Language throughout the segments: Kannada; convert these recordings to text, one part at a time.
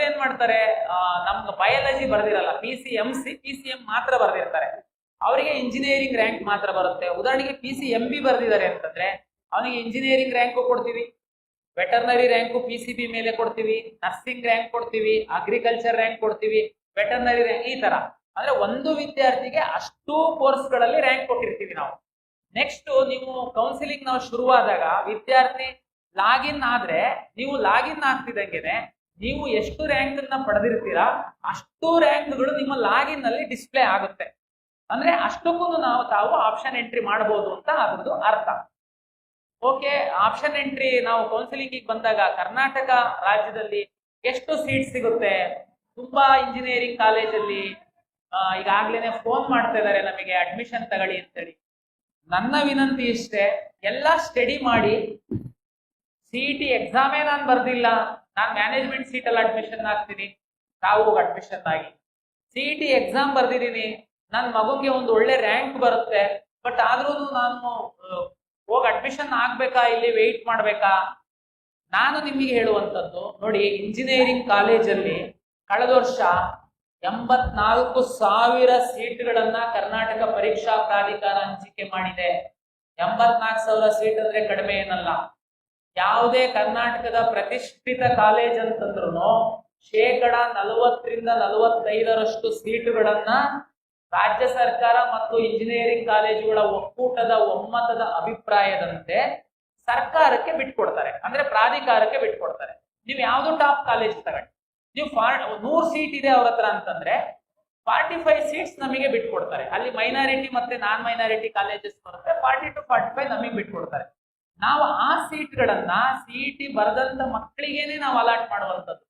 ಏನ್ ಮಾಡ್ತಾರೆ, ನಮ್ಗೆ ಬಯಾಲಜಿ ಬರ್ದಿರಲ್ಲ, PCM ಮಾತ್ರ ಬರ್ದಿರ್ತಾರೆ, ಅವರಿಗೆ ಇಂಜಿನಿಯರಿಂಗ್ ರ್ಯಾಂಕ್ ಮಾತ್ರ ಬರುತ್ತೆ. ಉದಾಹರಣೆಗೆ PCMB ಬರ್ದಿದ್ದಾರೆ ಅಂತಂದ್ರೆ ಅವನಿಗೆ ಇಂಜಿನಿಯರಿಂಗ್ ರ್ಯಾಂಕು ಕೊಡ್ತೀವಿ, ವೆಟರ್ನರಿ ರ್ಯಾಂಕು PCB ಮೇಲೆ ಕೊಡ್ತೀವಿ, ನರ್ಸಿಂಗ್ ರ್ಯಾಂಕ್ ಕೊಡ್ತೀವಿ, ಅಗ್ರಿಕಲ್ಚರ್ ರ್ಯಾಂಕ್ ಕೊಡ್ತೀವಿ, ವೆಟರ್ನರಿ ರ್ಯಾಂಕ್, ಈ ತರ. ಅಂದ್ರೆ ಒಂದು ವಿದ್ಯಾರ್ಥಿಗೆ ಅಷ್ಟು ಕೋರ್ಸ್ಗಳಲ್ಲಿ ರ್ಯಾಂಕ್ ಕೊಟ್ಟಿರ್ತೀವಿ ನಾವು. ನೆಕ್ಸ್ಟ್ ನೀವು ಕೌನ್ಸಿಲಿಂಗ್ ನಾವು ಶುರುವಾದಾಗ ವಿದ್ಯಾರ್ಥಿ ಲಾಗಿನ್ ಆದ್ರೆ, ನೀವು ಲಾಗಿನ್ ಆಗ್ತಿದಂಗೆನೆ ನೀವು ಎಷ್ಟು ರ್ಯಾಂಕ್ ಅನ್ನ ಪಡೆದಿರ್ತೀರಾ ಅಷ್ಟು ರ್ಯಾಂಕ್ಗಳು ನಿಮ್ಮ ಲಾಗಿನ್ ನಲ್ಲಿ ಡಿಸ್ಪ್ಲೇ ಆಗುತ್ತೆ. ಅಂದ್ರೆ ಅಷ್ಟಕ್ಕೂ ತಾವು ಆಪ್ಷನ್ ಎಂಟ್ರಿ ಮಾಡಬಹುದು ಅಂತ ಅದ್ರದ್ದು ಅರ್ಥ. ಓಕೆ, ಆಪ್ಷನ್ ಎಂಟ್ರಿ ನಾವು ಕೌನ್ಸಿಲಿಂಗ್ ಬಂದಾಗ ಕರ್ನಾಟಕ ರಾಜ್ಯದಲ್ಲಿ ಎಷ್ಟು ಸೀಟ್ ಸಿಗುತ್ತೆ? ತುಂಬಾ ಇಂಜಿನಿಯರಿಂಗ್ ಕಾಲೇಜಲ್ಲಿ ಈಗಾಗ್ಲೇನೆ ಫೋನ್ ಮಾಡ್ತಾ ಇದಾರೆ ನಮಗೆ ಅಡ್ಮಿಷನ್ ತಗೊಳ್ಳಿ ಅಂತೇಳಿ. ನನ್ನ ವಿನಂತಿ ಇಷ್ಟೇ, ಎಲ್ಲ ಸ್ಟಡಿ ಮಾಡಿ. CET ಎಕ್ಸಾಮೇ ನಾನು ಬರ್ದಿಲ್ಲ, ನಾನು ಮ್ಯಾನೇಜ್ಮೆಂಟ್ ಸೀಟಲ್ಲಿ ಅಡ್ಮಿಷನ್ ಆಗ್ತೀನಿ, ತಾವು ಅಡ್ಮಿಷನ್ ಆಗಿ. CET ಎಕ್ಸಾಮ್ ಬರ್ದಿದ್ದೀನಿ, ನನ್ನ ಮಗುಗೆ ಒಂದು ಒಳ್ಳೆ ರ್ಯಾಂಕ್ ಬರುತ್ತೆ, ಬಟ್ ಆದ್ರೂ ನಾನು ಹೋಗಿ ಅಡ್ಮಿಷನ್ ಆಗ್ಬೇಕಾ, ಇಲ್ಲಿ ವೆಯ್ಟ್ ಮಾಡ್ಬೇಕಾ? ನಾನು ನಿಮಗೆ ಹೇಳುವಂಥದ್ದು ನೋಡಿ, ಇಂಜಿನಿಯರಿಂಗ್ ಕಾಲೇಜಲ್ಲಿ ಕಳೆದ ವರ್ಷ 84,000 ಸೀಟ್ಗಳನ್ನ ಕರ್ನಾಟಕ ಪರೀಕ್ಷಾ ಪ್ರಾಧಿಕಾರ ಹಂಚಿಕೆ ಮಾಡಿದೆ. 84,000 ಸೀಟ್ ಅಂದ್ರೆ ಕಡಿಮೆ ಏನಲ್ಲ. ಯಾವುದೇ ಕರ್ನಾಟಕದ ಪ್ರತಿಷ್ಠಿತ ಕಾಲೇಜ್ ಅಂತಂದ್ರು 40% ರಿಂದ 45% ಸೀಟುಗಳನ್ನ ರಾಜ್ಯ ಸರ್ಕಾರ ಮತ್ತು ಇಂಜಿನಿಯರಿಂಗ್ ಕಾಲೇಜುಗಳ ಒಕ್ಕೂಟದ ಒಮ್ಮತದ ಅಭಿಪ್ರಾಯದಂತೆ ಸರ್ಕಾರಕ್ಕೆ ಬಿಟ್ಕೊಡ್ತಾರೆ, ಅಂದ್ರೆ ಪ್ರಾಧಿಕಾರಕ್ಕೆ ಬಿಟ್ಕೊಡ್ತಾರೆ. ನೀವು ಯಾವ್ದು ಟಾಪ್ ಕಾಲೇಜ್ ತಗೊಂಡು ನೀವು 100 ಸೀಟ್ ಇದೆ ಅವ್ರ ಹತ್ರ ಅಂತಂದ್ರೆ 45 ಸೀಟ್ಸ್ ನಮಗೆ ಬಿಟ್ಕೊಡ್ತಾರೆ. ಅಲ್ಲಿ ಮೈನಾರಿಟಿ ಮತ್ತೆ ನಾನ್ ಮೈನಾರಿಟಿ ಕಾಲೇಜಸ್ ಬರುತ್ತೆ, 40 to 45 ನಮಗೆ ಬಿಟ್ಕೊಡ್ತಾರೆ. ನಾವು ಆ ಸೀಟ್ಗಳನ್ನ CET ಬರೆದಂತ ಮಕ್ಕಳಿಗೇನೆ ನಾವು ಅಲಾಟ್ ಮಾಡುವಂಥದ್ದು.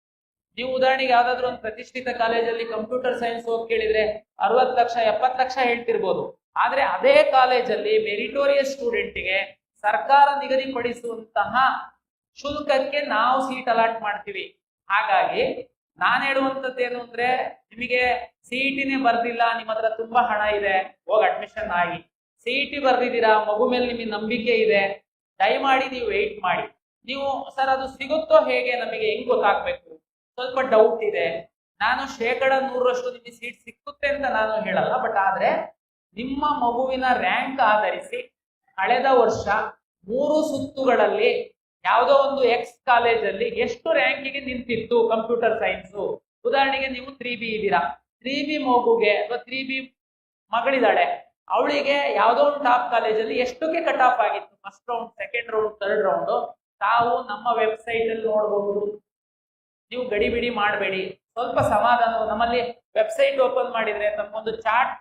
ನೀವು ಉದಾಹರಣೆಗೆ ಯಾವ್ದಾದ್ರು ಒಂದು ಪ್ರತಿಷ್ಠಿತ ಕಾಲೇಜಲ್ಲಿ ಕಂಪ್ಯೂಟರ್ ಸೈನ್ಸ್ ಹೋಗಿ ಕೇಳಿದ್ರೆ 60 ಲಕ್ಷ 70 ಲಕ್ಷ ಹೇಳ್ತಿರ್ಬೋದು. ಆದ್ರೆ ಅದೇ ಕಾಲೇಜಲ್ಲಿ ಮೆರಿಟೋರಿಯಸ್ ಸ್ಟೂಡೆಂಟ್ಗೆ ಸರ್ಕಾರ ನಿಗದಿಪಡಿಸುವಂತಹ ಶುಲ್ಕಕ್ಕೆ ನಾವು ಸೀಟ್ ಅಲಾಟ್ ಮಾಡ್ತೀವಿ. ಹಾಗಾಗಿ ನಾನು ಹೇಳುವಂಥದ್ದು ಏನು ಅಂದ್ರೆ, ನಿಮಗೆ CETನೇ ಬರ್ದಿಲ್ಲ, ನಿಮ್ಮ ಹತ್ರ ತುಂಬಾ ಹಣ ಇದೆ, ಹೋಗಿ ಅಡ್ಮಿಷನ್ ಆಗಿ. CET ಬರ್ದಿದ್ದೀರಾ, ಮಗು ಮೇಲೆ ನಿಮಗೆ ನಂಬಿಕೆ ಇದೆ, ದಯಮಾಡಿ ನೀವು ವೆಯ್ಟ್ ಮಾಡಿ. ನೀವು ಸರ್ ಅದು ಸಿಗುತ್ತೋ ಹೇಗೆ, ನಮಗೆ ಹೆಂಗ್ ಗೊತ್ತಾಗ್ಬೇಕು, ಸ್ವಲ್ಪ ಡೌಟ್ ಇದೆ. ನಾನು 100% ನಿಮಗೆ ಸೀಟ್ ಸಿಕ್ಕುತ್ತೆ ಅಂತ ನಾನು ಹೇಳಲ್ಲ, ಬಟ್ ಆದ್ರೆ ನಿಮ್ಮ ಮಗುವಿನ ರ್ಯಾಂಕ್ ಆಧರಿಸಿ ಕಳೆದ ವರ್ಷ 3 ಸುತ್ತುಗಳಲ್ಲಿ ಯಾವುದೋ ಒಂದು ಎಕ್ಸ್ ಕಾಲೇಜಲ್ಲಿ ಎಷ್ಟು ರ್ಯಾಂಕಿಗೆ ನಿಂತಿತ್ತು ಕಂಪ್ಯೂಟರ್ ಸೈನ್ಸ್. ಉದಾಹರಣೆಗೆ ನೀವು 3B ಇದ್ದೀರಾ, 3B ಮಗುಗೆ ಅಥವಾ 3B ಮಗಳಿದ್ದಾಳೆ, ಅವಳಿಗೆ ಯಾವುದೋ ಒಂದು ಟಾಪ್ ಕಾಲೇಜಲ್ಲಿ ಎಷ್ಟಕ್ಕೆ ಕಟ್ ಆಫ್ ಆಗಿತ್ತು, first round, second round, third round, ತಾವು ನಮ್ಮ ವೆಬ್ಸೈಟ್ ಅಲ್ಲಿ ನೋಡಬಹುದು. ನೀವು ಗಡಿಬಿಡಿ ಮಾಡಬೇಡಿ, ಸ್ವಲ್ಪ ಸಮಾಧಾನ. ನಮ್ಮಲ್ಲಿ ವೆಬ್ಸೈಟ್ ಓಪನ್ ಮಾಡಿದ್ರೆ ನಮ್ಗೊಂದು ಚಾಟ್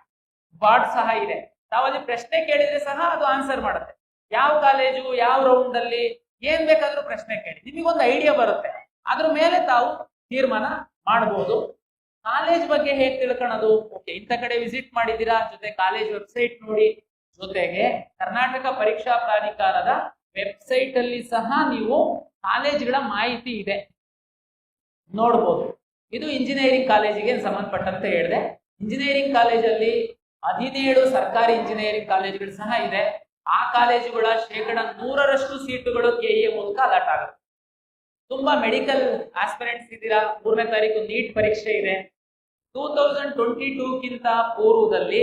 ಬಾರ್ಡ್ ಸಹ ಇದೆ, ತಾವಲ್ಲಿ ಪ್ರಶ್ನೆ ಕೇಳಿದ್ರೆ ಸಹ ಅದು ಆನ್ಸರ್ ಮಾಡುತ್ತೆ. ಯಾವ ಕಾಲೇಜು, ಯಾವ ರೌಂಡ್ ಅಲ್ಲಿ, ಏನ್ ಬೇಕಾದ್ರೂ ಪ್ರಶ್ನೆ ಕೇಳಿ, ನಿಮಗೊಂದು ಐಡಿಯಾ ಬರುತ್ತೆ. ಅದ್ರ ಮೇಲೆ ತಾವು ತೀರ್ಮಾನ ಮಾಡಬಹುದು. ಕಾಲೇಜ್ ಬಗ್ಗೆ ಹೇಗೆ ತಿಳ್ಕೊಳ್ಳೋದು? ಓಕೆ, ಇಂಥ ಕಡೆ ವಿಸಿಟ್ ಮಾಡಿದ್ದೀರಾ, ಜೊತೆ ಕಾಲೇಜ್ ವೆಬ್ಸೈಟ್ ನೋಡಿ, ಜೊತೆಗೆ ಕರ್ನಾಟಕ ಪರೀಕ್ಷಾ ಪ್ರಾಧಿಕಾರದ ವೆಬ್ಸೈಟ್ ಅಲ್ಲಿ ಸಹ ನೀವು ಕಾಲೇಜ್ಗಳ ಮಾಹಿತಿ ಇದೆ, ನೋಡ್ಬೋದು. ಇದು ಇಂಜಿನಿಯರಿಂಗ್ ಕಾಲೇಜಿಗೆ ಸಂಬಂಧಪಟ್ಟಂತೆ ಹೇಳಿದೆ. ಇಂಜಿನಿಯರಿಂಗ್ ಕಾಲೇಜಲ್ಲಿ 17 ಸರ್ಕಾರಿ ಇಂಜಿನಿಯರಿಂಗ್ ಕಾಲೇಜುಗಳು ಸಹ ಇದೆ. ಆ ಕಾಲೇಜುಗಳ 100% ಸೀಟುಗಳು KE ಮೂಲಕ ಅಲಾಟ್ ಆಗುತ್ತೆ. ತುಂಬಾ ಮೆಡಿಕಲ್ ಆಸ್ಪಿರೆಂಟ್ಸ್ ಇದ್ದೀರಾ, 3ನೇ ತಾರೀಕು ನೀಟ್ ಪರೀಕ್ಷೆ ಇದೆ. 2022ಕ್ಕಿಂತ ಪೂರ್ವದಲ್ಲಿ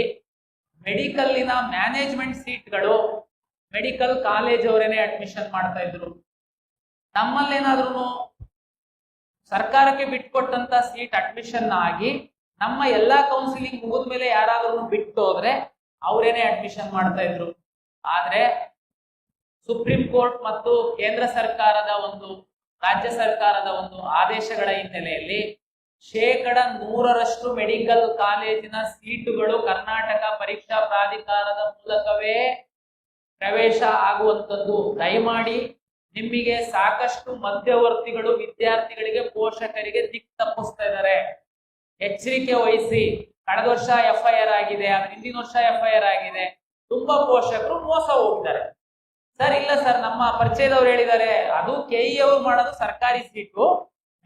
ಮೆಡಿಕಲ್ನ ಮ್ಯಾನೇಜ್ಮೆಂಟ್ ಸೀಟ್ಗಳು ಮೆಡಿಕಲ್ ಕಾಲೇಜ್ ಅವರೇನೆ ಅಡ್ಮಿಷನ್ ಮಾಡ್ತಾ ಇದ್ರು. ನಮ್ಮಲ್ಲೇನಾದ್ರೂ ಸರ್ಕಾರಕ್ಕೆ ಬಿಟ್ಕೊಟ್ಟಂತ ಸೀಟ್ ಅಡ್ಮಿಷನ್ ಆಗಿ ನಮ್ಮ ಎಲ್ಲಾ ಕೌನ್ಸಿಲಿಂಗ್ ಮುಗಿದ್ಮೇಲೆ ಯಾರಾದ್ರೂ ಬಿಟ್ಟು ಹೋದ್ರೆ ಅವರೇನೆ ಅಡ್ಮಿಷನ್ ಮಾಡ್ತಾ ಇದ್ರು. ಆದ್ರೆ ಸುಪ್ರೀಂ ಕೋರ್ಟ್ ಮತ್ತು ಕೇಂದ್ರ ಸರ್ಕಾರದ ರಾಜ್ಯ ಸರ್ಕಾರದ ಆದೇಶಗಳ ಹಿನ್ನೆಲೆಯಲ್ಲಿ 100% ಮೆಡಿಕಲ್ ಕಾಲೇಜಿನ ಸೀಟುಗಳು ಕರ್ನಾಟಕ ಪರೀಕ್ಷಾ ಪ್ರಾಧಿಕಾರದ ಮೂಲಕವೇ ಪ್ರವೇಶ ಆಗುವಂತದ್ದು. ದಯಮಾಡಿ, ನಿಮಗೆ ಸಾಕಷ್ಟು ಮಧ್ಯವರ್ತಿಗಳು ವಿದ್ಯಾರ್ಥಿಗಳಿಗೆ, ಪೋಷಕರಿಗೆ ದಿಕ್ಕು ತಪ್ಪಿಸ್ತಾ ಇದ್ದಾರೆ, ಎಚ್ಚರಿಕೆ ವಹಿಸಿ. ಕಳೆದ ವರ್ಷ FIR ಆಗಿದೆ, ಅದ್ರ ಹಿಂದಿನ ವರ್ಷ FIR ಆಗಿದೆ. ತುಂಬಾ ಪೋಷಕರು ಮೋಸ ಹೋಗಿದ್ದಾರೆ. ಸರ್ ಇಲ್ಲ ಸರ್, ನಮ್ಮ ಪರಿಚಯದವ್ರು ಹೇಳಿದ್ದಾರೆ, ಅದು KE ಅವರು ಮಾಡೋದು ಸರ್ಕಾರಿ ಸೀಟು,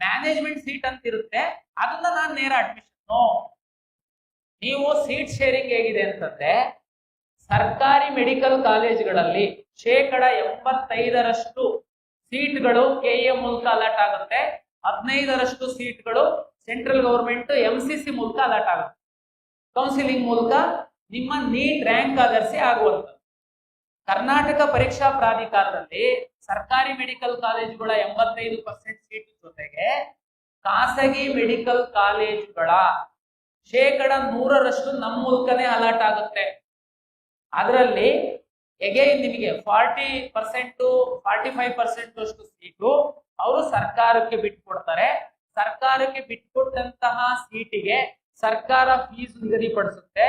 ಮ್ಯಾನೇಜ್ಮೆಂಟ್ ಸೀಟ್ ಅಂತ ಇರುತ್ತೆ, ಅದನ್ನ ನಾನು ನೇರ ಅಡ್ಮಿಷನ್. ನೀವು ಸೀಟ್ ಶೇರಿಂಗ್ ಹೇಗಿದೆ ಅಂತಂದ್ರೆ, ಸರ್ಕಾರಿ ಮೆಡಿಕಲ್ ಕಾಲೇಜುಗಳಲ್ಲಿ 85% ಸೀಟ್ಗಳು KE ಮೂಲಕ ಅಲಾಟ್ ಆಗುತ್ತೆ. 15ರಷ್ಟು ಸೀಟ್ಗಳು ಸೆಂಟ್ರಲ್ ಗವರ್ಮೆಂಟ್ MCC ಮೂಲಕ ಅಲಾಟ್ ಆಗುತ್ತೆ. ಕೌನ್ಸಿಲಿಂಗ್ ಮೂಲಕ ನಿಮ್ಮ ನೀಟ್ ರ್ಯಾಂಕ್ ಆಧರಿಸಿ ಆಗುವಂಥದ್ದು. ಕರ್ನಾಟಕ ಪರೀಕ್ಷಾ ಪ್ರಾಧಿಕಾರದಲ್ಲಿ ಸರ್ಕಾರಿ ಮೆಡಿಕಲ್ ಕಾಲೇಜುಗಳ 85% ಸೀಟ್ ಜೊತೆಗೆ ಖಾಸಗಿ ಮೆಡಿಕಲ್ ಕಾಲೇಜುಗಳ 100% ನಮ್ಮ ಮೂಲಕನೇ ಅಲಾಟ್ ಆಗುತ್ತೆ. ಅದರಲ್ಲಿ ಎಗೈನ್ ನಿಮಗೆ 40% 45% ಅಷ್ಟು ಸೀಟು ಅವರು ಸರ್ಕಾರಕ್ಕೆ ಬಿಟ್ಕೊಡ್ತಾರೆ. ಸರ್ಕಾರಕ್ಕೆ ಬಿಟ್ಕೊಟ್ಟಂತಹ ಸೀಟಿಗೆ ಸರ್ಕಾರ ಫೀಸ್ ನಿಗದಿಪಡಿಸುತ್ತೆ.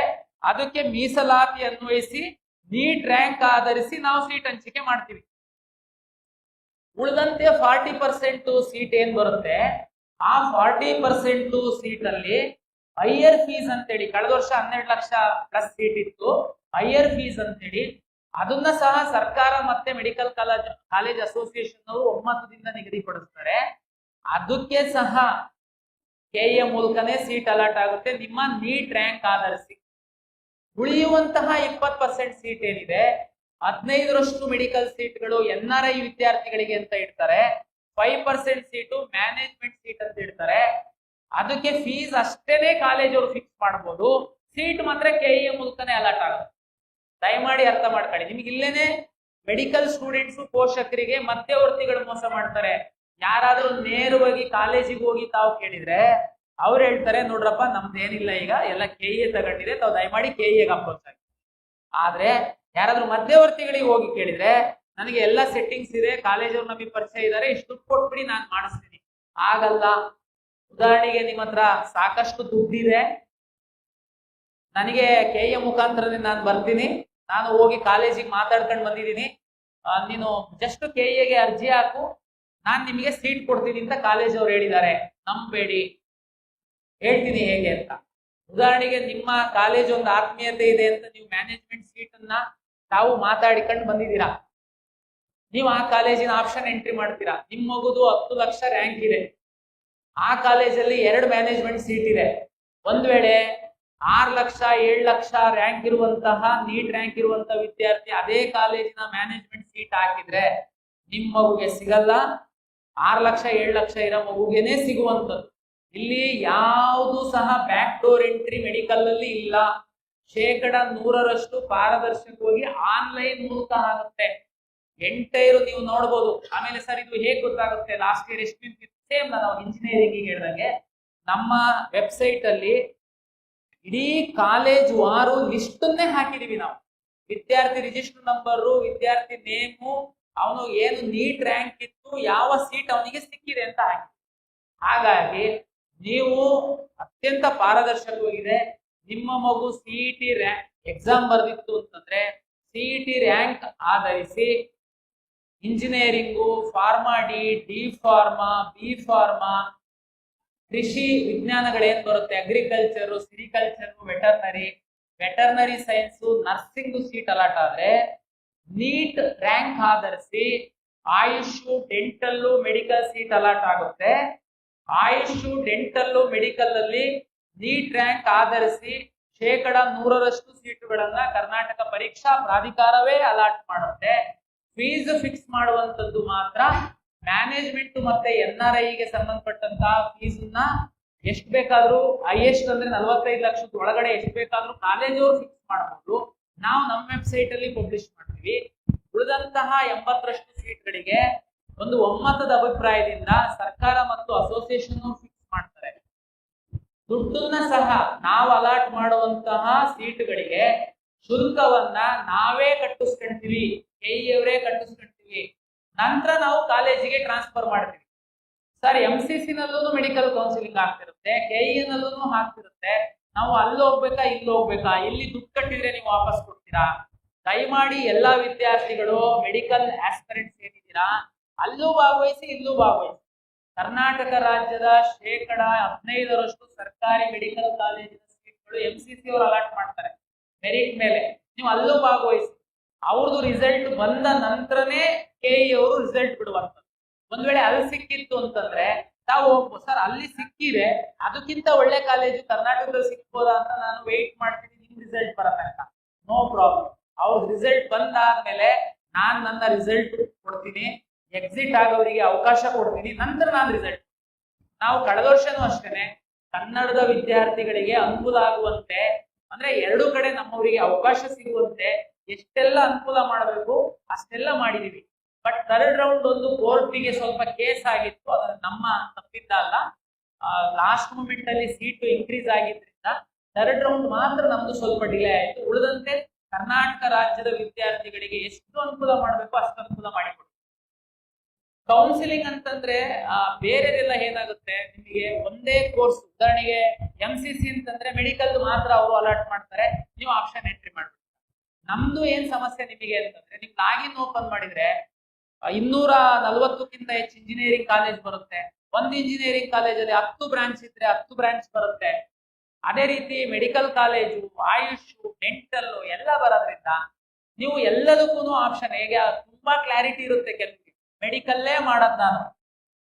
ಅದಕ್ಕೆ ಮೀಸಲಾತಿ ಅನ್ವಯಿಸಿ ನೀಟ್ ರ್ಯಾಂಕ್ ಆಧರಿಸಿ ನಾವು ಸೀಟ್ ಹಂಚಿಕೆ ಮಾಡ್ತೀವಿ. ಉಳಿದಂತೆ 40% ಸೀಟ್ ಏನ್ ಬರುತ್ತೆ, ಆ 40% ಸೀಟ್ ಅಲ್ಲಿ ಹೈಯರ್ ಫೀಸ್ ಅಂತೇಳಿ ಕಳೆದ ವರ್ಷ 12 ಲಕ್ಷ ಪ್ಲಸ್ ಸೀಟ್ ಇತ್ತು. ಹೈಯರ್ ಫೀಸ್ ಅಂತೇಳಿ ಅದನ್ನ ಸಹ ಸರ್ಕಾರ ಮತ್ತೆ ಮೆಡಿಕಲ್ ಕಾಲೇಜ್ ಅಸೋಸಿಯೇಷನ್ ಅವರು ಒಮ್ಮತದಿಂದ ನಿಗದಿಪಡಿಸ್ತಾರೆ. ಅದಕ್ಕೆ ಸಹ ಕೆಎ ಮೂಲಕನೇ ಸೀಟ್ ಅಲಾಟ್ ಆಗುತ್ತೆ ನಿಮ್ಮ ನೀಟ್ ರ್ಯಾಂಕ್ ಆಧರಿಸಿ. ಉಳಿಯುವಂತಹ 20% ಸೀಟ್ ಏನಿದೆ, 15ರಷ್ಟು ಮೆಡಿಕಲ್ ಸೀಟ್ಗಳು NRI ವಿದ್ಯಾರ್ಥಿಗಳಿಗೆ ಅಂತ ಇಡ್ತಾರೆ. 5% ಸೀಟು ಮ್ಯಾನೇಜ್ಮೆಂಟ್ ಸೀಟ್ ಅಂತ ಇಡ್ತಾರೆ. ಅದಕ್ಕೆ ಫೀಸ್ ಅಷ್ಟೇನೆ ಕಾಲೇಜ್ ಅವರು ಫಿಕ್ಸ್ ಮಾಡಬಹುದು. ಸೀಟ್ ಮಾತ್ರ ಕೆಇಎ ಮೂಲಕನೇ ಅಲಾಟ್ ಆಗುತ್ತೆ. ದಯಮಾಡಿ ಅರ್ಥ ಮಾಡ್ಕೊಳ್ಳಿ. ನಿಮ್ಗೆ ಇಲ್ಲೇನೆ ಮೆಡಿಕಲ್ ಸ್ಟೂಡೆಂಟ್ಸ್ ಪೋಷಕರಿಗೆ ಮಧ್ಯವರ್ತಿಗಳು ಮೋಸ ಮಾಡ್ತಾರೆ. ಯಾರಾದ್ರೂ ನೇರವಾಗಿ ಕಾಲೇಜಿಗೆ ಹೋಗಿ ತಾವು ಕೇಳಿದ್ರೆ ಅವ್ರು ಹೇಳ್ತಾರೆ, ನೋಡ್ರಪ್ಪ ನಮ್ದೇನಿಲ್ಲ, ಈಗ ಎಲ್ಲ ಕೆಇಎ ತಗೊಂಡಿದೆ, ತಾವು ದಯಮಾಡಿ ಕೆಇಎಗೆ ಅಪ್ರೋಚ್ ಆಗಿ. ಆದ್ರೆ ಯಾರಾದ್ರೂ ಮಧ್ಯವರ್ತಿಗಳಿಗೆ ಹೋಗಿ ಕೇಳಿದ್ರೆ ನನಗೆ ಎಲ್ಲ ಸೆಟ್ಟಿಂಗ್ಸ್ ಇದೆ, ಕಾಲೇಜವ್ರು ನಮಗೆ ಪರಿಚಯ ಇದ್ದಾರೆ, ಇಷ್ಟು ದುಡ್ಡು ಕೊಟ್ಬಿಡಿ ನಾನು ಮಾಡಿಸ್ತೀನಿ. ಆಗಲ್ಲ. ಉದಾಹರಣೆಗೆ ನಿಮ್ಮ ಹತ್ರ ಸಾಕಷ್ಟು ದುಡ್ಡಿದೆ, ನನಗೆ ಕೆಇಎ ಮುಖಾಂತರನೇ ನಾನು ಬರ್ತೀನಿ, ನಾನು ಹೋಗಿ ಕಾಲೇಜಿಗೆ ಮಾತಾಡ್ಕೊಂಡು ಬಂದಿದ್ದೀನಿ, ನೀನು ಜಸ್ಟ್ ಕೆಇಎಗೆ ಅರ್ಜಿ ಹಾಕು, ನಾನು ನಿಮಗೆ ಸೀಟ್ ಕೊಡ್ತೀನಿ ಅಂತ ಕಾಲೇಜ್ ಅವ್ರು ಹೇಳಿದ್ದಾರೆ. ನಂಬೇಡಿ, ಹೇಳ್ತೀನಿ ಹೇಗೆ ಅಂತ. ಉದಾಹರಣೆಗೆ ನಿಮ್ಮ ಕಾಲೇಜ್ ಒಂದು ಆತ್ಮೀಯತೆ ಇದೆ ಅಂತ ನೀವು ಮ್ಯಾನೇಜ್ಮೆಂಟ್ ಸೀಟ್ ಅನ್ನ ತಾವು ಮಾತಾಡಿಕೊಂಡು ಬಂದಿದ್ದೀರಾ. ನೀವು ಆ ಕಾಲೇಜಿನ ಆಪ್ಷನ್ ಎಂಟ್ರಿ ಮಾಡ್ತೀರಾ. ನಿಮ್ಮ ಮಗುದು 10 ಲಕ್ಷ ರ್ಯಾಂಕ್ ಇದೆ, ಆ ಕಾಲೇಜಲ್ಲಿ 2 ಮ್ಯಾನೇಜ್ಮೆಂಟ್ ಸೀಟ್ ಇದೆ. ಒಂದ್ ವೇಳೆ 6 ಲಕ್ಷ 7 ಲಕ್ಷ ರ್ಯಾಂಕ್ ಇರುವಂತಹ ನೀಟ್ ರ್ಯಾಂಕ್ ಇರುವಂತಹ ವಿದ್ಯಾರ್ಥಿ ಅದೇ ಕಾಲೇಜಿನ ಮ್ಯಾನೇಜ್ಮೆಂಟ್ ಸೀಟ್ ಹಾಕಿದ್ರೆ ನಿಮ್ಮ ಮಗುಗೆ ಸಿಗಲ್ಲ. 6 ಲಕ್ಷ 7 ಲಕ್ಷ ಇರೋ ಮಗುಗೆನೆ ಸಿಗುವಂಥದ್ದು. ಇಲ್ಲಿ ಯಾವುದು ಸಹ ಬ್ಯಾಕ್ ಡೋರ್ ಎಂಟ್ರಿ ಮೆಡಿಕಲ್ ಅಲ್ಲಿ ಇಲ್ಲ. 100% ಪಾರದರ್ಶಕವಾಗಿ ಆನ್ಲೈನ್ ಮೂಲಕ ಆಗುತ್ತೆ. ಎಂಟೈರು ನೀವು ನೋಡ್ಬೋದು. ಆಮೇಲೆ ಸರ್ ಇದು ಹೇಗೆ ಗೊತ್ತಾಗುತ್ತೆ, ಲಾಸ್ಟ್ ಇಯರ್ ಎಷ್ಟು ಸೇಮ್ ನಾನು ಇಂಜಿನಿಯರಿಂಗ್ ಹೇಳ್ದಂಗೆ ನಮ್ಮ ವೆಬ್ಸೈಟ್ ಅಲ್ಲಿ ಇಡೀ ಕಾಲೇಜ್ ವಾರು ಲಿಸ್ಟನ್ನೇ ಹಾಕಿದೀವಿ ನಾವು. ವಿದ್ಯಾರ್ಥಿ ರಿಜಿಸ್ಟರ್ ನಂಬರು, ವಿದ್ಯಾರ್ಥಿ ನೇಮು, ಅವನು ಏನು ನೀಟ್ ರ್ಯಾಂಕ್ ಇತ್ತು, ಯಾವ ಸೀಟ್ ಅವನಿಗೆ ಸಿಕ್ಕಿದೆ ಅಂತ ಹಾಕಿ. ಹಾಗಾಗಿ ನೀವು ಅತ್ಯಂತ ಪಾರದರ್ಶಕವಾಗಿದೆ. ನಿಮ್ಮ ಮಗು ಸಿಇಟಿ ರ್ಯಾಂಕ್ ಎಕ್ಸಾಮ್ ಬರೆದಿತ್ತು ಅಂತಂದ್ರೆ ಸಿಇಟಿ ರ್ಯಾಂಕ್ ಆಧರಿಸಿ engineering, pharma D pharma, B pharma, ಕೃಷಿ ವಿಜ್ಞಾನಗಳೇನ್ ಬರುತ್ತೆ, agriculture, sericulture, veterinary science, nursing seat allot ಆದ್ರೆ ನೀಟ್ ರ್ಯಾಂಕ್ ಆಧರಿಸಿ Ayush, dental, medical seat allot ಆಗುತ್ತೆ. ಆಯುಷ್, ಡೆಂಟಲ್, ಮೆಡಿಕಲ್ ಅಲ್ಲಿ ನೀಟ್ ರ್ಯಾಂಕ್ ಆಧರಿಸಿ 100% ಸೀಟುಗಳನ್ನ ಕರ್ನಾಟಕ ಪರೀಕ್ಷಾ ಪ್ರಾಧಿಕಾರವೇ ಅಲಾಟ್ ಮಾಡುತ್ತೆ. ಫೀಸ್ ಫಿಕ್ಸ್ ಮಾಡುವಂತದ್ದು ಮಾತ್ರ ಮ್ಯಾನೇಜ್ಮೆಂಟ್ ಮತ್ತೆ NRI ಗೆ ಸಂಬಂಧಪಟ್ಟಂತಹ ಫೀಸ್ ನ ಎಷ್ಟು ಬೇಕಾದ್ರೂ, ಹೈಯೆಸ್ಟ್ ಅಂದ್ರೆ 45 ಲಕ್ಷದ ಒಳಗಡೆ ಎಷ್ಟು ಬೇಕಾದ್ರೂ ಕಾಲೇಜ್ ಅವರು ಫಿಕ್ಸ್ ಮಾಡಬಹುದು. ನಾವು ನಮ್ಮ ವೆಬ್ಸೈಟ್ ಅಲ್ಲಿ ಪಬ್ಲಿಷ್ ಮಾಡ್ತೀವಿ. ಉಳಿದಂತಹ 80% ಸೀಟ್ಗಳಿಗೆ ಒಂದು ಒಮ್ಮತದ ಅಭಿಪ್ರಾಯದಿಂದ ಸರ್ಕಾರ ಮತ್ತು ಅಸೋಸಿಯೇಷನ್ ಫಿಕ್ಸ್ ಮಾಡ್ತಾರೆ. ದುಡ್ಡನ್ನ ಸಹ ನಾವು ಅಲಾಟ್ ಮಾಡುವಂತಹ ಸೀಟ್ಗಳಿಗೆ ಶುಲ್ಕವನ್ನ ನಾವೇ ಕಟ್ಟಿಸ್ಕೊಂತೀವಿ, ಕೆಇಎವರೇ ಕಟ್ಟಿಸ್ಕೊಂತೀವಿ. ನಂತರ ನಾವು ಕಾಲೇಜಿಗೆ ಟ್ರಾನ್ಸ್ಫರ್ ಮಾಡ್ತೀವಿ. ಸರ್ MCC ನಲ್ಲೂ ಮೆಡಿಕಲ್ ಕೌನ್ಸಿಲಿಂಗ್ ಆಗ್ತಿರುತ್ತೆ, ಕೆಇಎ ನಲ್ಲೂ ಆಗ್ತಿರುತ್ತೆ. ನಾವು ಅಲ್ಲಿ ಹೋಗ್ಬೇಕಾ ಇಲ್ಲಿ ಹೋಗ್ಬೇಕಾ, ಇಲ್ಲಿ ದುಡ್ಡು ಕಟ್ಟಿದ್ರೆ ನೀವು ವಾಪಸ್ ಕೊಡ್ತೀರಾ? ದಯಮಾಡಿ ಎಲ್ಲಾ ವಿದ್ಯಾರ್ಥಿಗಳು ಮೆಡಿಕಲ್ ಆಸ್ಪಿರೆಂಟ್ಸ್ ಏನಿದ್ದೀರಾ ಅಲ್ಲೂ ಭಾಗವಹಿಸಿ, ಇಲ್ಲೂ ಭಾಗವಹಿಸಿ. ಕರ್ನಾಟಕ ರಾಜ್ಯದ 15% ಸರ್ಕಾರಿ ಮೆಡಿಕಲ್ ಕಾಲೇಜಿನ ಸೀಟ್ಗಳು MCC ಅವರು ಅಲಾಟ್ ಮಾಡ್ತಾರೆ ಮೆರಿಟ್ ಮೇಲೆ. ನೀವು ಅಲ್ಲೂ ಭಾಗವಹಿಸಿ. ಅವ್ರದ್ದು ರಿಸಲ್ಟ್ ಬಂದ ನಂತರನೇ ಕೆಇ ಅವರು ರಿಸಲ್ಟ್ ಬಿಡುವಂಥದ್ದು. ಒಂದ್ ವೇಳೆ ಅಲ್ಲಿ ಸಿಕ್ಕಿತ್ತು ಅಂತಂದ್ರೆ ತಾವು ಹೋಗ್ಬೋದು. ಸರ್ ಅಲ್ಲಿ ಸಿಕ್ಕಿದೆ, ಅದಕ್ಕಿಂತ ಒಳ್ಳೆ ಕಾಲೇಜು ಕರ್ನಾಟಕದಲ್ಲಿ ಸಿಕ್ಬೋದಾ ಅಂತ ನಾನು ವೇಟ್ ಮಾಡ್ತೀನಿ, ನಿಮ್ ರಿಸಲ್ಟ್ ಬರತಕ್ಕ. No problem. ಅವ್ರ ರಿಸಲ್ಟ್ ಬಂದಾದ್ಮೇಲೆ ನಾನ್ ನನ್ನ ರಿಸಲ್ಟ್ ಕೊಡ್ತೀನಿ, ಎಕ್ಸಿಟ್ ಆಗೋರಿಗೆ ಅವಕಾಶ ಕೊಡ್ತೀನಿ, ನಂತರ ನಾನು ರಿಸಲ್ಟ್ ನಾವು ಕಳೆದ ವರ್ಷನೂ ಅಷ್ಟೇನೆ ಕನ್ನಡದ ವಿದ್ಯಾರ್ಥಿಗಳಿಗೆ ಅನುಕೂಲ ಆಗುವಂತೆ, ಅಂದ್ರೆ ಎರಡು ಕಡೆ ನಮ್ಮವರಿಗೆ ಅವಕಾಶ ಸಿಗುವಂತೆ ಎಷ್ಟೆಲ್ಲ ಅನುಕೂಲ ಮಾಡಬೇಕು ಅಷ್ಟೆಲ್ಲ ಮಾಡಿದೀವಿ. ಬಟ್ ಥರ್ಡ್ ರೌಂಡ್ ಒಂದು ಕೋರ್ಟಿಗೆ ಸ್ವಲ್ಪ ಕೇಸ್ ಆಗಿತ್ತು, ಅದು ನಮ್ಮ ತಪ್ಪಿದ್ದ ಅಲ್ಲ. ಲಾಸ್ಟ್ ಮೂಮೆಂಟ್ ಅಲ್ಲಿ ಸೀಟು ಇನ್ಕ್ರೀಸ್ ಆಗಿದ್ರಿಂದ ಥರ್ಡ್ ರೌಂಡ್ ಮಾತ್ರ ನಮ್ದು ಸ್ವಲ್ಪ ಡಿಲೇ ಆಯಿತು. ಉಳಿದಂತೆ ಕರ್ನಾಟಕ ರಾಜ್ಯದ ವಿದ್ಯಾರ್ಥಿಗಳಿಗೆ ಎಷ್ಟು ಅನುಕೂಲ ಮಾಡಬೇಕು ಅಷ್ಟು ಅನುಕೂಲ ಮಾಡಿಕೊಡ್ತೀವಿ. ಕೌನ್ಸಿಲಿಂಗ್ ಅಂತಂದ್ರೆ ಬೇರೆದೆಲ್ಲ ಏನಾಗುತ್ತೆ, ನಿಮಗೆ ಒಂದೇ ಕೋರ್ಸ್, ಉದಾಹರಣೆಗೆ MCC ಅಂತಂದ್ರೆ ಮೆಡಿಕಲ್ ಮಾತ್ರ ಅವರು ಅಲಾಟ್ ಮಾಡ್ತಾರೆ, ನೀವು ಆಪ್ಷನ್ ಎಂಟ್ರಿ ಮಾಡ್ಬೇಕು. ನಮ್ದು ಏನ್ ಸಮಸ್ಯೆ ನಿಮಗೆ ಅಂತಂದ್ರೆ, ನೀವು ಲಾಗಿನ್ ಓಪನ್ ಮಾಡಿದ್ರೆ 240ಕ್ಕಿಂತ ಹೆಚ್ಚು ಇಂಜಿನಿಯರಿಂಗ್ ಕಾಲೇಜ್ ಬರುತ್ತೆ. ಒಂದು ಇಂಜಿನಿಯರಿಂಗ್ ಕಾಲೇಜಲ್ಲಿ 10 ಬ್ರಾಂಚ್ ಇದ್ರೆ 10 ಬ್ರಾಂಚ್ ಬರುತ್ತೆ. ಅದೇ ರೀತಿ ಮೆಡಿಕಲ್ ಕಾಲೇಜು, ಆಯುಷ್, ಡೆಂಟಲ್ ಎಲ್ಲ ಬರೋದ್ರಿಂದ ನೀವು ಎಲ್ಲದಕ್ಕೂ ಆಪ್ಷನ್ ಹೇಗೆ ತುಂಬಾ ಕ್ಲಾರಿಟಿ ಇರುತ್ತೆ. ಕೆಲವರಿಗೆ ಮೆಡಿಕಲ್ಲೇ ಮಾಡೋದ್ ನಾನು,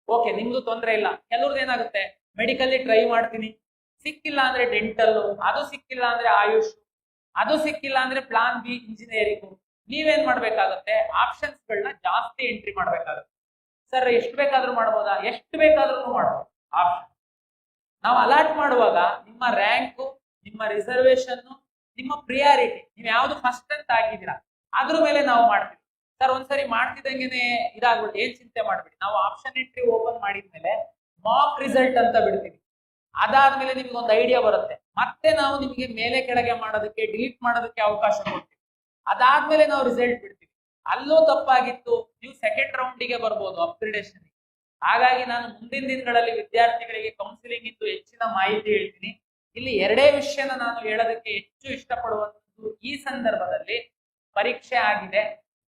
ಓಕೆ ನಿಮ್ದು ತೊಂದರೆ ಇಲ್ಲ. ಕೆಲವ್ರದ್ದು ಏನಾಗುತ್ತೆ, ಮೆಡಿಕಲ್ಲಿ ಟ್ರೈ ಮಾಡ್ತೀನಿ, ಸಿಕ್ಕಿಲ್ಲ ಅಂದ್ರೆ ಡೆಂಟಲ್, ಅದು ಸಿಕ್ಕಿಲ್ಲ ಅಂದ್ರೆ ಆಯುಷ್, ಅದು ಸಿಕ್ಕಿಲ್ಲ ಅಂದ್ರೆ ಪ್ಲಾನ್ ಬಿ ಇಂಜಿನಿಯರಿಂಗ್. ನೀವೇನ್ ಮಾಡ್ಬೇಕಾಗುತ್ತೆ, ಆಪ್ಷನ್ಸ್ ಗಳನ್ನ ಜಾಸ್ತಿ ಎಂಟ್ರಿ ಮಾಡ್ಬೇಕಾಗುತ್ತೆ. ಸರ್ ಎಷ್ಟು ಬೇಕಾದ್ರೂ ಮಾಡ್ಬೋದಾ? ಎಷ್ಟು ಬೇಕಾದ್ರೂ ಮಾಡ್ಬೋದು. ಆಪ್ಷನ್ ನಾವು ಅಲಾಟ್ ಮಾಡುವಾಗ ನಿಮ್ಮ ರ್ಯಾಂಕು, ನಿಮ್ಮ ರಿಸರ್ವೇಶನ್, ನಿಮ್ಮ ಪ್ರಿಯಾರಿಟಿ, ನೀವು ಯಾವ್ದು ಫಸ್ಟ್ ಅಂತ ಹಾಕಿದ್ದೀರಾ ಅದ್ರ ಮೇಲೆ ನಾವು ಮಾಡ್ತೀವಿ. ಸರ್ ಒಂದ್ಸರಿ ಮಾಡ್ತಿದ್ದಂಗೆನೆ ಇದಾಗ್ಬಿಟ್ಟು ಏನ್ ಚಿಂತೆ ಮಾಡ್ಬಿಡಿ, ನಾವು ಆಪ್ಷನ್ ಎಂಟ್ರಿ ಓಪನ್ ಮಾಡಿದ್ಮೇಲೆ ಮಾಕ್ ರಿಸಲ್ಟ್ ಅಂತ ಬಿಡ್ತೀವಿ. ಅದಾದ್ಮೇಲೆ ನಿಮ್ಗೆ ಒಂದು ಐಡಿಯಾ ಬರುತ್ತೆ, ಮತ್ತೆ ನಾವು ನಿಮಗೆ ಮೇಲೆ ಕೆಳಗೆ ಮಾಡೋದಕ್ಕೆ, ಡಿಲೀಟ್ ಮಾಡೋದಕ್ಕೆ ಅವಕಾಶ ಕೊಡ್ತೀವಿ. ಅದಾದ್ಮೇಲೆ ನಾವು ರಿಸಲ್ಟ್ ಬಿಡ್ತೀವಿ. ಅಲ್ಲೂ ತಪ್ಪಾಗಿತ್ತು, ನೀವು ಸೆಕೆಂಡ್ ರೌಂಡಿಗೆ ಬರ್ಬೋದು ಅಪ್ಗ್ರೇಡೇಷನ್. ಹಾಗಾಗಿ ನಾನು ಮುಂದಿನ ದಿನಗಳಲ್ಲಿ ವಿದ್ಯಾರ್ಥಿಗಳಿಗೆ ಕೌನ್ಸಿಲಿಂಗ್ ಇದ್ದು ಹೆಚ್ಚಿನ ಮಾಹಿತಿ ಹೇಳ್ತೀನಿ. ಇಲ್ಲಿ ಎರಡೇ ವಿಷಯನ ನಾನು ಹೇಳೋದಕ್ಕೆ ಹೆಚ್ಚು ಇಷ್ಟಪಡುವಂಥದ್ದು, ಈ ಸಂದರ್ಭದಲ್ಲಿ ಪರೀಕ್ಷೆ ಆಗಿದೆ,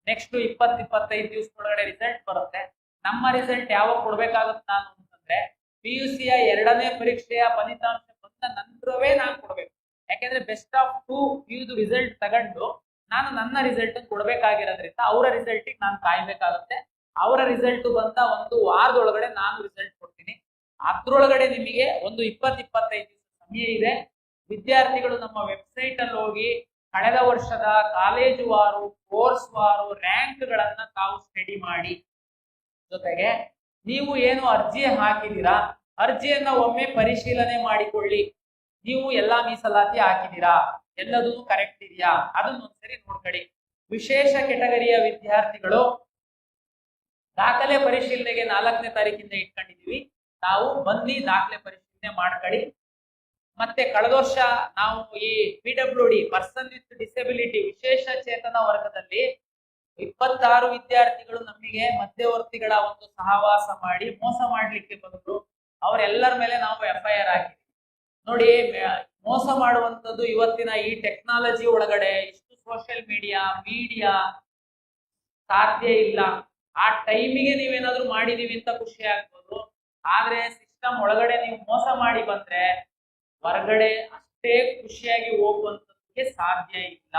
ನೆಕ್ಸ್ಟ್ 20-25 ದಿವಸದೊಳಗಡೆ ರಿಸಲ್ಟ್ ಬರುತ್ತೆ. ನಮ್ಮ ರಿಸಲ್ಟ್ ಯಾವಾಗ ಕೊಡ್ಬೇಕಾಗುತ್ತೆ ನಾನು ಅಂತಂದ್ರೆ, PUCಯ 2ನೇ ಪರೀಕ್ಷೆಯ ಫಲಿತಾಂಶ ಬಂದ ನಂತರವೇ ನಾನು ಕೊಡ್ಬೇಕು. ಯಾಕೆಂದ್ರೆ ಬೆಸ್ಟ್ ಆಫ್ 2 PUದು ರಿಸಲ್ಟ್ ತಗೊಂಡು ನಾನು ನನ್ನ ರಿಸಲ್ಟ್ ಕೊಡ್ಬೇಕಾಗಿರೋದ್ರಿಂದ ಅವರ ರಿಸಲ್ಟ್ ನಾನು ಕಾಯ್ಬೇಕಾಗುತ್ತೆ. ಅವರ ರಿಸಲ್ಟ್ ಬಂದ ಒಂದು ವಾರದೊಳಗಡೆ ನಾನು ರಿಸಲ್ಟ್ ಕೊಡ್ತೀನಿ. ಅದ್ರೊಳಗಡೆ ನಿಮಗೆ ಒಂದು 20-25 ದಿವಸ ಸಮಯ ಇದೆ. ವಿದ್ಯಾರ್ಥಿಗಳು ನಮ್ಮ ವೆಬ್ಸೈಟ್ ಅಲ್ಲಿ ಹೋಗಿ ಕಳೆದ ವರ್ಷದ ಕಾಲೇಜು ವಾರು, ಕೋರ್ಸ್ ವಾರು ರ್ಯಾಂಕ್ ಗಳನ್ನ ತಾವು ಸ್ಟಡಿ ಮಾಡಿ, ಜೊತೆಗೆ ನೀವು ಏನು ಅರ್ಜಿ ಹಾಕಿದೀರಾ ಅರ್ಜಿಯನ್ನ ಒಮ್ಮೆ ಪರಿಶೀಲನೆ ಮಾಡಿಕೊಳ್ಳಿ. ನೀವು ಎಲ್ಲಾ ಮೀಸಲಾತಿ ಹಾಕಿದೀರಾ, ಎಲ್ಲದೂ ಕರೆಕ್ಟ್ ಇದೆಯಾ ಅದನ್ನ ಒಂದ್ಸರಿ ನೋಡ್ಕೊಳ್ಳಿ. ವಿಶೇಷ ಕೆಟಗರಿಯ ವಿದ್ಯಾರ್ಥಿಗಳು ದಾಖಲೆ ಪರಿಶೀಲನೆಗೆ 4ನೇ ತಾರೀಕಿಂದ ಇಟ್ಕೊಂಡಿದೀವಿ. ನಾವು ಬನ್ನಿ ದಾಖಲೆ ಪರಿಶೀಲನೆ ಮಾಡ್ಕೊಳ್ಳಿ. ಮತ್ತೆ ಕಳೆದ ವರ್ಷ ನಾವು ಈ PWD ಪರ್ಸನ್ ವಿತ್ ಡಿಸೆಬಿಲಿಟಿ ವಿಶೇಷ ಚೇತನ ವರ್ಗದಲ್ಲಿ 26 ವಿದ್ಯಾರ್ಥಿಗಳು ನಮಗೆ ಮಧ್ಯವರ್ತಿಗಳ ಒಂದು ಸಹವಾಸ ಮಾಡಿ ಮೋಸ ಮಾಡ್ಲಿಕ್ಕೆ ಬಂದ್ರು. ಅವರೆಲ್ಲರ ಮೇಲೆ ನಾವು FIR ಹಾಕಿದ್ವಿ. ನೋಡಿ, ಮೋಸ ಮಾಡುವಂತದ್ದು ಇವತ್ತಿನ ಈ ಟೆಕ್ನಾಲಜಿ ಒಳಗಡೆ ಇಷ್ಟು ಸೋಷಿಯಲ್ ಮೀಡಿಯಾ ಸಾಧ್ಯ ಇಲ್ಲ. ಆ ಟೈಮಿಗೆ ನೀವೇನಾದ್ರೂ ಮಾಡಿದೀವಿ ಅಂತ ಖುಷಿ ಆಗ್ಬೋದು, ಆದ್ರೆ ಸಿಸ್ಟಮ್ ಒಳಗಡೆ ನೀವು ಮೋಸ ಮಾಡಿ ಬಂದ್ರೆ ಹೊರಗಡೆ ಅಷ್ಟೇ ಖುಷಿಯಾಗಿ ಹೋಗುವಂತದಕ್ಕೆ ಸಾಧ್ಯ ಇಲ್ಲ.